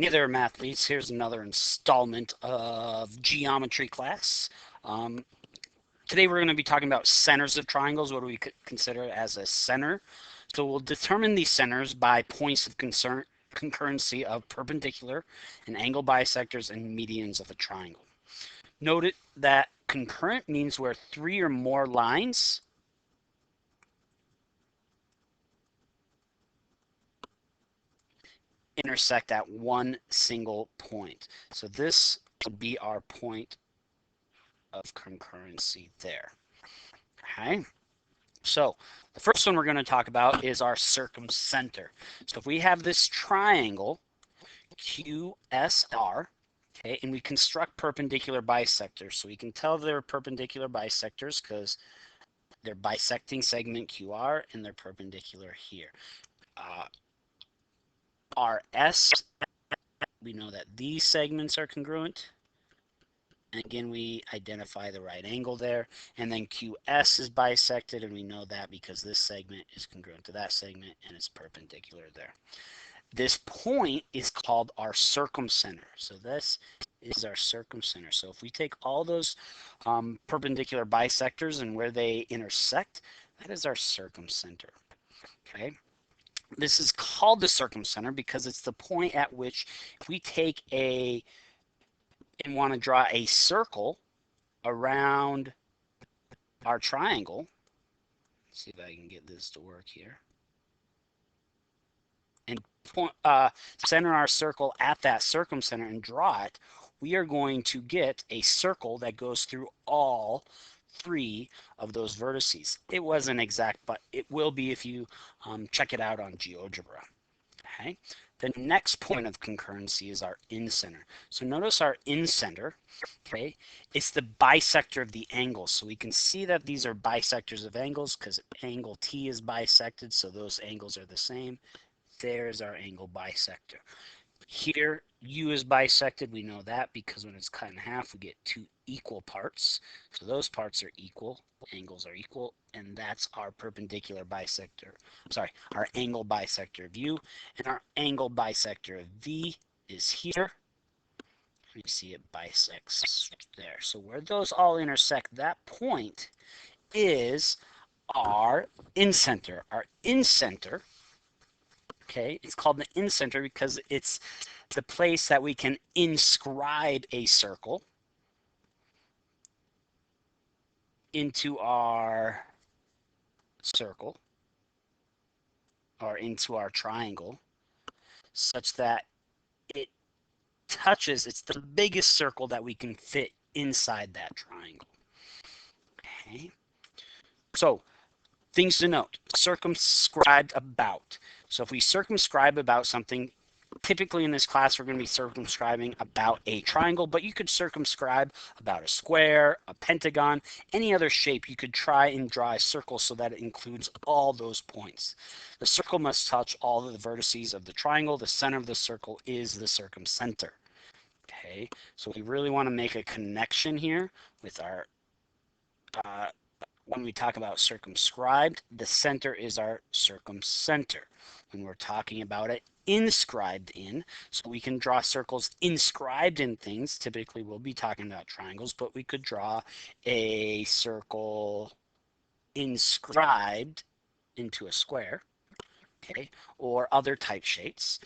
Hey there, mathletes. Here's another installment of geometry class. Today we're going to be talking about centers of triangles. What do we consider as a center? So we'll determine these centers by points of concurrency of perpendicular and angle bisectors and medians of a triangle. Note it that concurrent means where three or more lines intersect at one single point. So this would be our point of concurrency there. Okay. So the first one we're going to talk about is our circumcenter. So if we have this triangle QSR, okay, and we construct perpendicular bisectors. So we can tell they're perpendicular bisectors because they're bisecting segment QR and they're perpendicular here. RS, we know that these segments are congruent. And again, we identify the right angle there. And then QS is bisected, and we know that because this segment is congruent to that segment, and it's perpendicular there. This point is called our circumcenter. So this is our circumcenter. So if we take all those perpendicular bisectors and where they intersect, that is our circumcenter. Okay. This is called the circumcenter because it's the point at which if we take and want to draw a circle around our triangle. Let's see if I can get this to work here. And center our circle at that circumcenter and draw it, we are going to get a circle that goes through all three of those vertices. It wasn't exact, but it will be if you check it out on GeoGebra. Okay. The next point of concurrency is our incenter. So notice our incenter, okay, it's the bisector of the angles. So we can see that these are bisectors of angles because angle T is bisected, so those angles are the same. There's our angle bisector. Here, U is bisected. We know that because when it's cut in half, we get two equal parts. So those parts are equal, angles are equal, and that's our perpendicular bisector. Sorry, our angle bisector of U, and our angle bisector of V is here. You see it bisects there. So where those all intersect, that point is our incenter. Our incenter, okay, it's called the incenter because it's the place that we can inscribe a circle into our circle or into our triangle such that it touches, it's the biggest circle that we can fit inside that triangle. Okay. So things to note: circumscribed about. So if we circumscribe about something, typically in this class we're going to be circumscribing about a triangle, but you could circumscribe about a square, a pentagon, any other shape. You could try and draw a circle so that it includes all those points. The circle must touch all of the vertices of the triangle. The center of the circle is the circumcenter. Okay, so we really want to make a connection here with our when we talk about circumscribed, the center is our circumcenter. When we're talking about it inscribed in, so we can draw circles inscribed in things. Typically we'll be talking about triangles, but we could draw a circle inscribed into a square, okay, or other type shapes.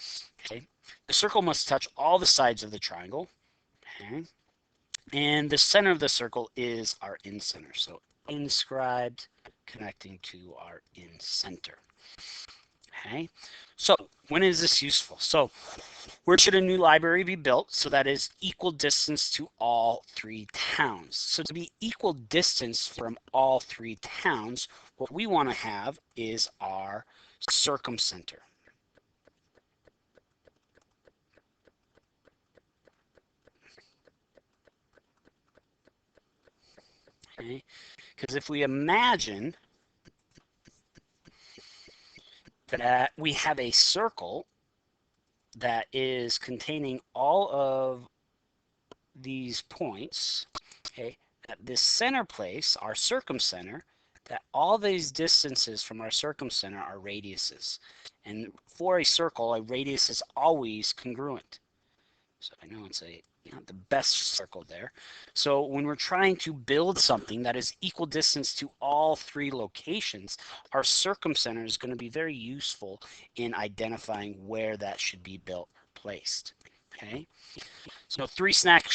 Okay, the circle must touch all the sides of the triangle, okay, and the center of the circle is our incenter. So inscribed connecting to our incenter. Okay, so when is this useful? So where should a new library be built so that is equal distance to all three towns? So to be equal distance from all three towns, what we want to have is our circumcenter. Okay, because if we imagine that we have a circle that is containing all of these points, okay, at this center place, our circumcenter, that all these distances from our circumcenter are radiuses. And for a circle, a radius is always congruent. So I know it's not the best circle there. So when we're trying to build something that is equal distance to all three locations, our circumcenter is going to be very useful in identifying where that should be placed. Okay. So 3 snack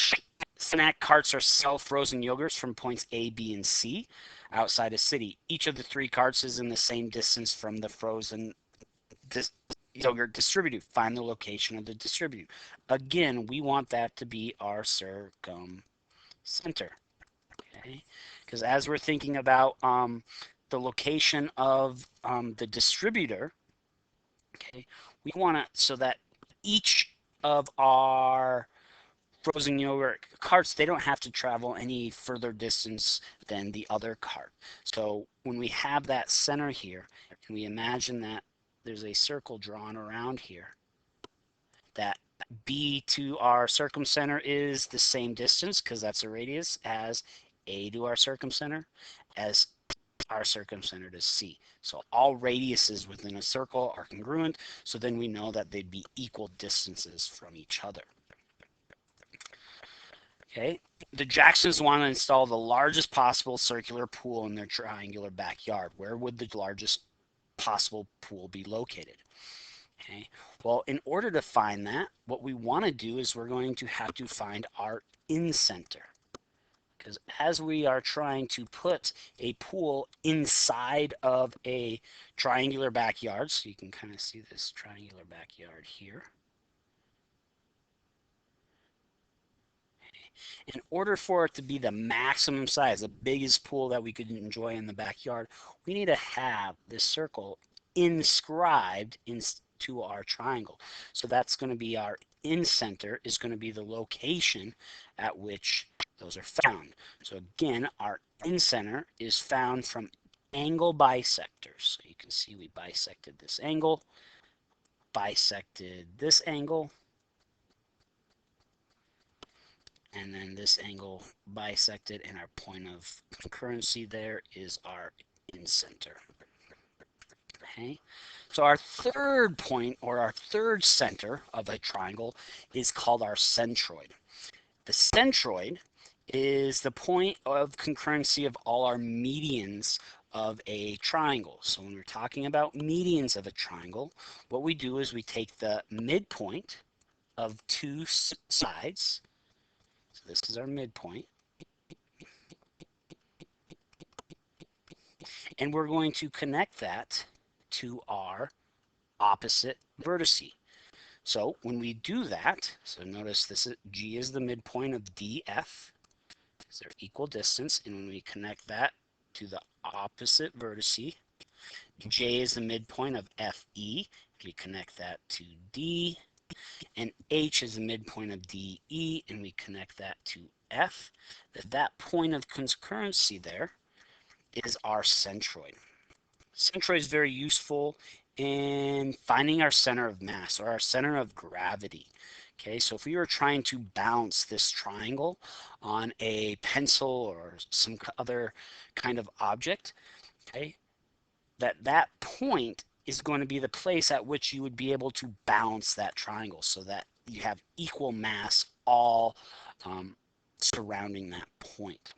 carts are sell frozen yogurts from points A, B, and C outside a city. Each of the 3 carts is in the same distance from the frozen yogurt distributor. Find the location of the distributor. Again, we want that to be our circumcenter. Okay, because as we're thinking about the location of the distributor, okay, we want to so that each of our frozen yogurt carts, they don't have to travel any further distance than the other cart. So when we have that center here, and we imagine that there's a circle drawn around here, that B to our circumcenter is the same distance, because that's a radius, as A to our circumcenter, as our circumcenter to C. So all radiuses within a circle are congruent, so then we know that they'd be equal distances from each other. Okay, the Jacksons want to install the largest possible circular pool in their triangular backyard. Where would the largest possible pool be located? Okay, well, in order to find that, what we want to do is we're going to have to find our incenter. Because as we are trying to put a pool inside of a triangular backyard, so you can kind of see this triangular backyard here. In order for it to be the maximum size, the biggest pool that we could enjoy in the backyard, we need to have this circle inscribed into our triangle. So that's going to be our incenter, is going to be the location at which those are found. So again, our incenter is found from angle bisectors. So you can see we bisected this angle, bisected this angle, and then this angle bisected, and our point of concurrency there is our incenter. Okay, so our third point, or our third center of a triangle, is called our centroid. The centroid is the point of concurrency of all our medians of a triangle. So when we're talking about medians of a triangle, what we do is we take the midpoint of 2 sides. So this is our midpoint. And we're going to connect that to our opposite vertice. So when we do that, so notice this is G is the midpoint of DF. These are equal distance. And when we connect that to the opposite vertice, J is the midpoint of FE. We connect that to D. And H is the midpoint of DE, and we connect that to F. That point of concurrency there is our centroid. Centroid is very useful in finding our center of mass, or our center of gravity. Okay, so if we were trying to bounce this triangle on a pencil or some other kind of object, okay, that point is going to be the place at which you would be able to bounce that triangle, so that you have equal mass all surrounding that point.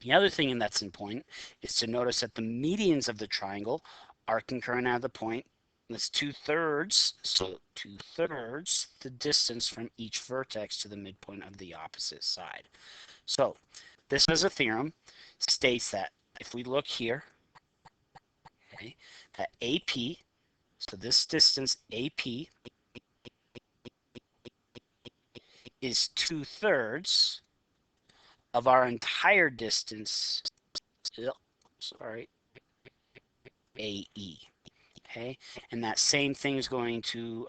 The other thing that's important is to notice that the medians of the triangle are concurrent at the point. That's 2/3, so 2/3 the distance from each vertex to the midpoint of the opposite side. So this is a theorem, states that if we look here, okay, that AP, so this distance AP is 2/3 of our entire distance, AE. Okay, and that same thing is going to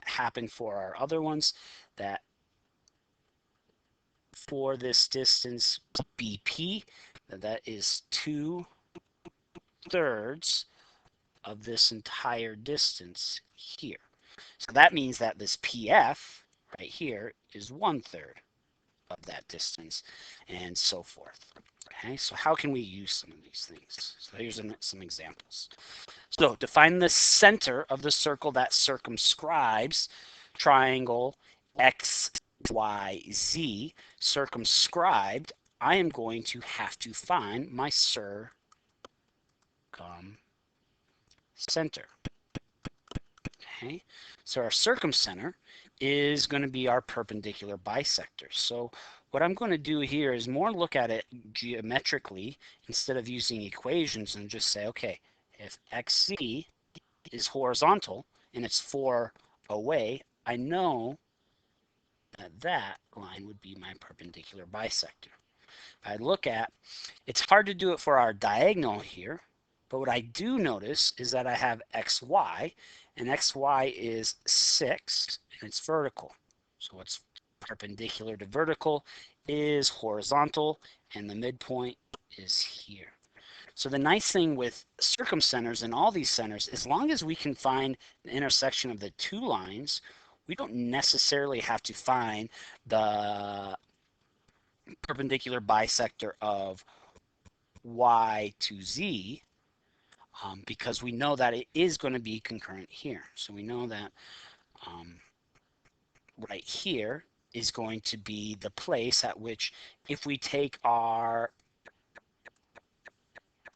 happen for our other ones, that for this distance BP, that is 2/3 of this entire distance here. So that means that this PF right here is 1/3 of that distance, and so forth. Okay, so how can we use some of these things? So here's some examples. So to find the center of the circle that circumscribes triangle x, y, z circumscribed, I am going to have to find my circumcenter. Okay, so our circumcenter is going to be our perpendicular bisector. So what I'm going to do here is more look at it geometrically instead of using equations, and just say, okay, if xz is horizontal and it's 4 away, I know that that line would be my perpendicular bisector. If I look at, it's hard to do it for our diagonal here, but what I do notice is that I have xy, and xy is 6, and it's vertical. So what's perpendicular to vertical is horizontal, and the midpoint is here. So the nice thing with circumcenters and all these centers, as long as we can find the intersection of the two lines, we don't necessarily have to find the perpendicular bisector of y to z, because we know that it is going to be concurrent here. So we know that right here is going to be the place at which, if we take our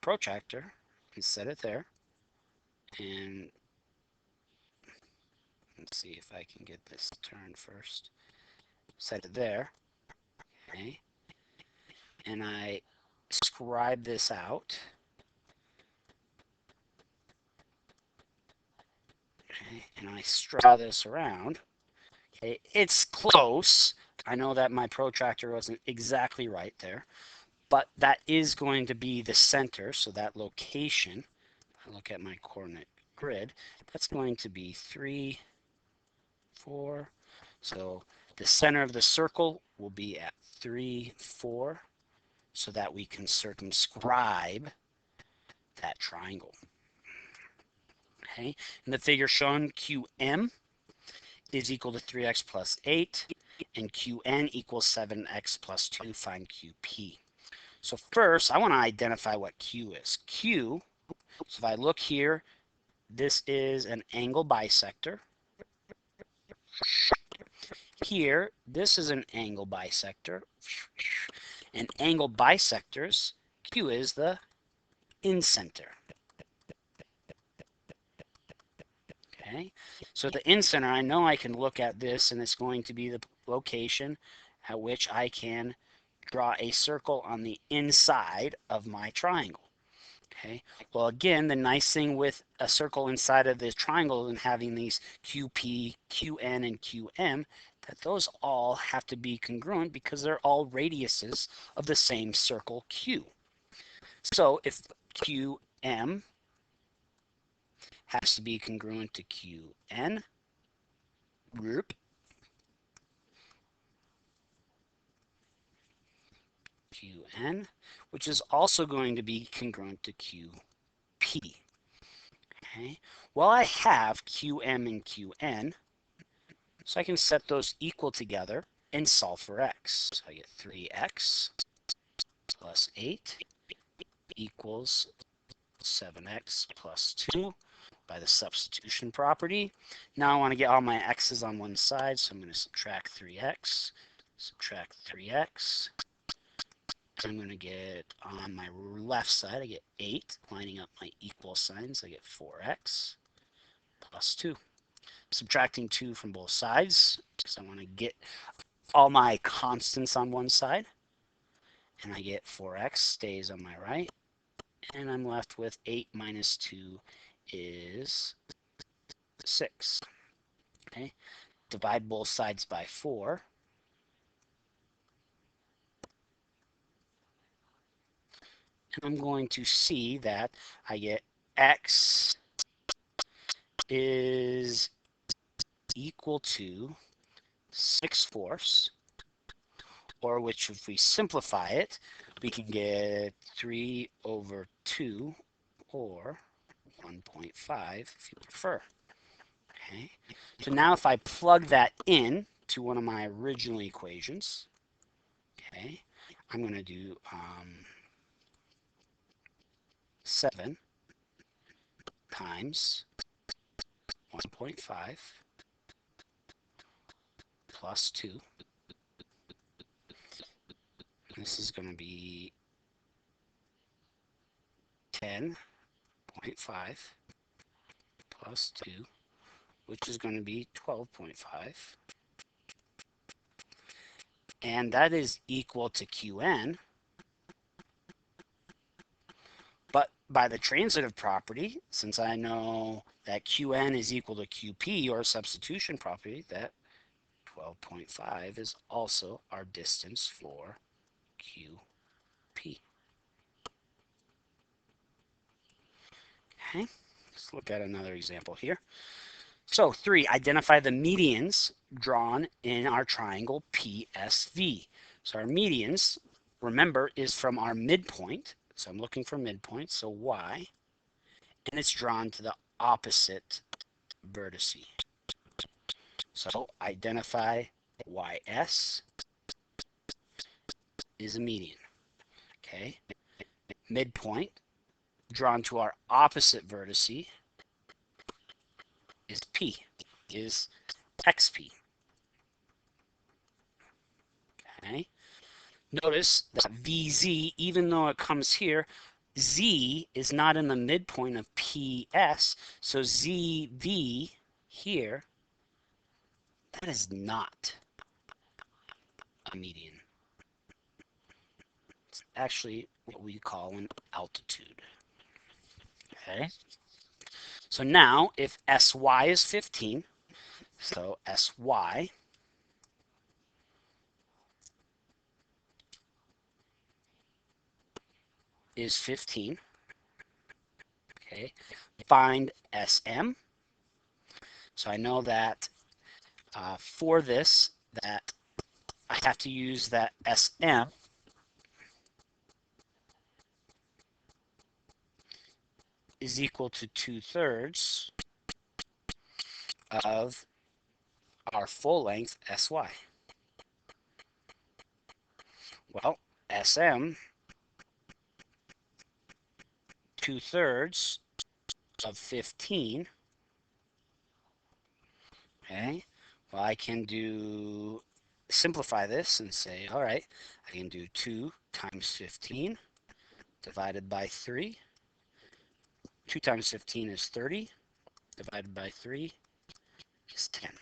protractor and set it there, and let's see if I can get this turned first, set it there, okay, and I scribe this out, okay, and I draw this around. Okay, it's close. I know that my protractor wasn't exactly right there, but that is going to be the center. So that location, if I look at my coordinate grid, that's going to be 3, 4. So the center of the circle will be at 3, 4, so that we can circumscribe that triangle. Okay, in the figure shown, QM is equal to 3x plus 8, and Qn equals 7x plus 2. Find QP. So first, I want to identify what Q is. Q, so if I look here, this is an angle bisector. Here, this is an angle bisector. And angle bisectors, Q is the incenter. Okay, so the incenter, I know I can look at this, and it's going to be the location at which I can draw a circle on the inside of my triangle. Okay, well, again, the nice thing with a circle inside of this triangle and having these QP, QN, and QM, that those all have to be congruent because they're all radiuses of the same circle Q. So if QM has to be congruent to QN group, QN, which is also going to be congruent to QP. Okay, well, I have QM and QN, so I can set those equal together and solve for x. So I get 3x plus 8 equals 7x plus 2 by the substitution property. Now I want to get all my x's on one side, so I'm going to subtract 3x, subtract 3x. I'm going to get on my left side, I get 8, lining up my equal signs, I get 4x plus 2. Subtracting 2 from both sides, because I want to get all my constants on one side. And I get 4x stays on my right. And I'm left with 8 minus 2 is 6. Okay, divide both sides by 4. And I'm going to see that I get x is equal to 6/4, or which, if we simplify it, we can get 3/2, or 1.5 if you prefer. Okay, so now if I plug that in to one of my original equations, okay, I'm going to do 7 times 1.5 plus 2. This is going to be 10.5 plus 2, which is going to be 12.5. And that is equal to Qn. But by the transitive property, since I know that Qn is equal to Qp, or substitution property, that 12.5 is also our distance for QP. Okay, let's look at another example here. So 3, identify the medians drawn in our triangle PSV. So our medians, remember, is from our midpoint. So I'm looking for midpoint, so Y, and it's drawn to the opposite vertice. So identify YS is a median. Okay, midpoint drawn to our opposite vertice is P, is XP. Okay, notice that VZ, even though it comes here, Z is not in the midpoint of PS, so ZV here, that is not a median. It's actually what we call an altitude. Okay, so now if SY is 15, so SY is 15. Okay, find SM. So I know that for this, that I have to use that SM is equal to 2/3 of our full length SY. Well, SM, 2/3 of 15. Okay, well, I can simplify this and say, all right, I can do 2 times 15 divided by 3. 2 times 15 is 30, divided by 3 is 10.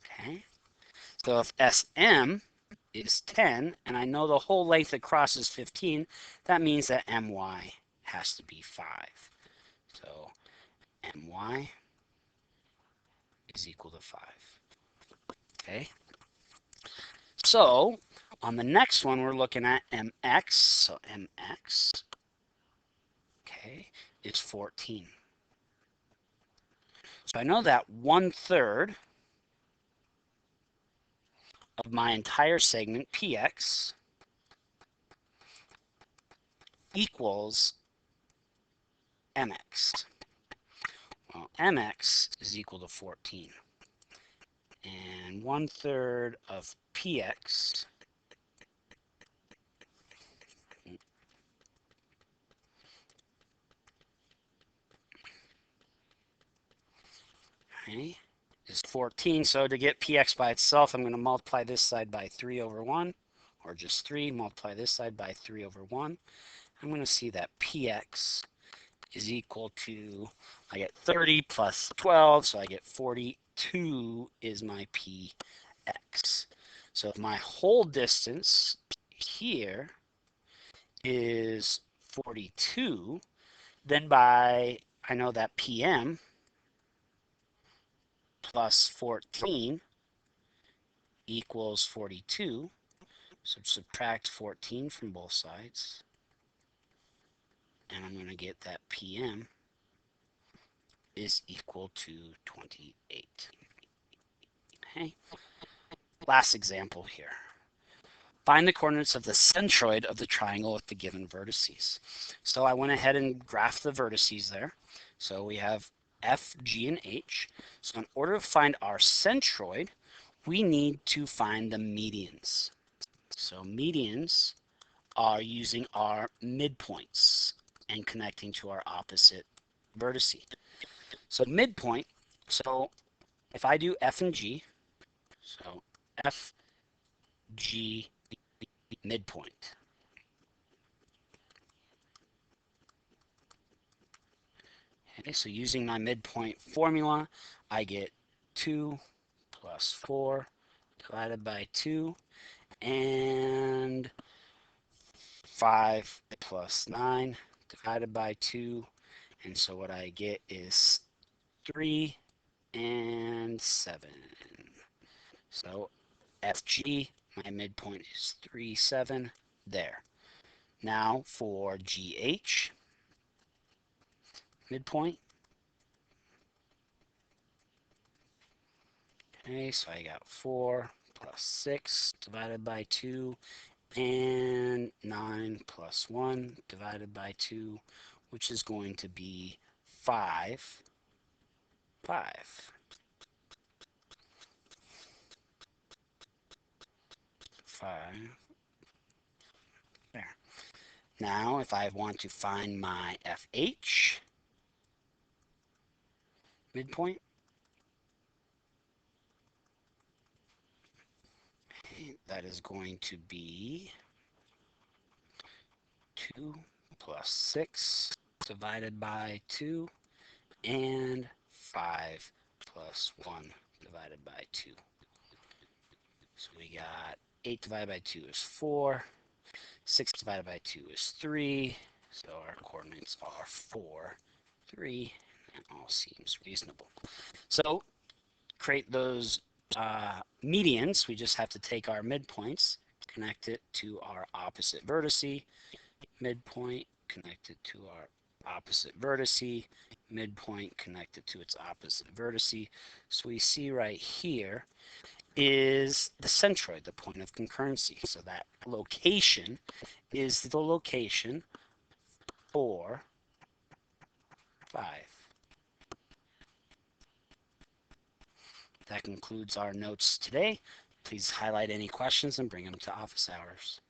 Okay, so if SM is 10, and I know the whole length across is 15, that means that MY has to be 5. So MY is equal to 5. Okay, so on the next one, we're looking at MX. So MX, okay, is 14. So I know that 1/3 of my entire segment PX equals MX. Well, MX is equal to 14. And 1/3 of PX okay, is 14. So to get PX by itself, I'm going to multiply this side by 3/1, or just 3, multiply this side by 3/1. I'm going to see that PX is equal to, I get 30 plus 12, so I get 42 is my PX. So if my whole distance here is 42, then I know that PM plus 14 equals 42. So subtract 14 from both sides, and I'm going to get that PM is equal to 28. Okay. Last example here. Find the coordinates of the centroid of the triangle with the given vertices. So I went ahead and graphed the vertices there. So we have F, G, and H. So in order to find our centroid, we need to find the medians. So medians are using our midpoints and connecting to our opposite vertice. So midpoint, so if I do F and G, So FG midpoint. Okay, so using my midpoint formula, I get 2 plus 4 divided by 2, and 5 plus 9 divided by 2. And so what I get is 3 and 7. So FG, my midpoint is 3, 7 there. Now for GH, midpoint. Okay, so I got 4 plus 6 divided by 2, and 9 plus 1 divided by 2, which is going to be 5, 5. There. Now, if I want to find my FH midpoint, that is going to be 2 plus 6 divided by 2, and 5 plus 1 divided by 2. So we got 8 divided by 2 is 4. 6 divided by 2 is 3. So our coordinates are 4, 3. That all seems reasonable. So create those medians. We just have to take our midpoints, connect it to our opposite vertice, midpoint, connect it to our opposite vertice, midpoint, connected to its opposite vertice. So we see right here is the centroid, the point of concurrency. So that location is the location 4, 5. That concludes our notes today. Please highlight any questions and bring them to office hours.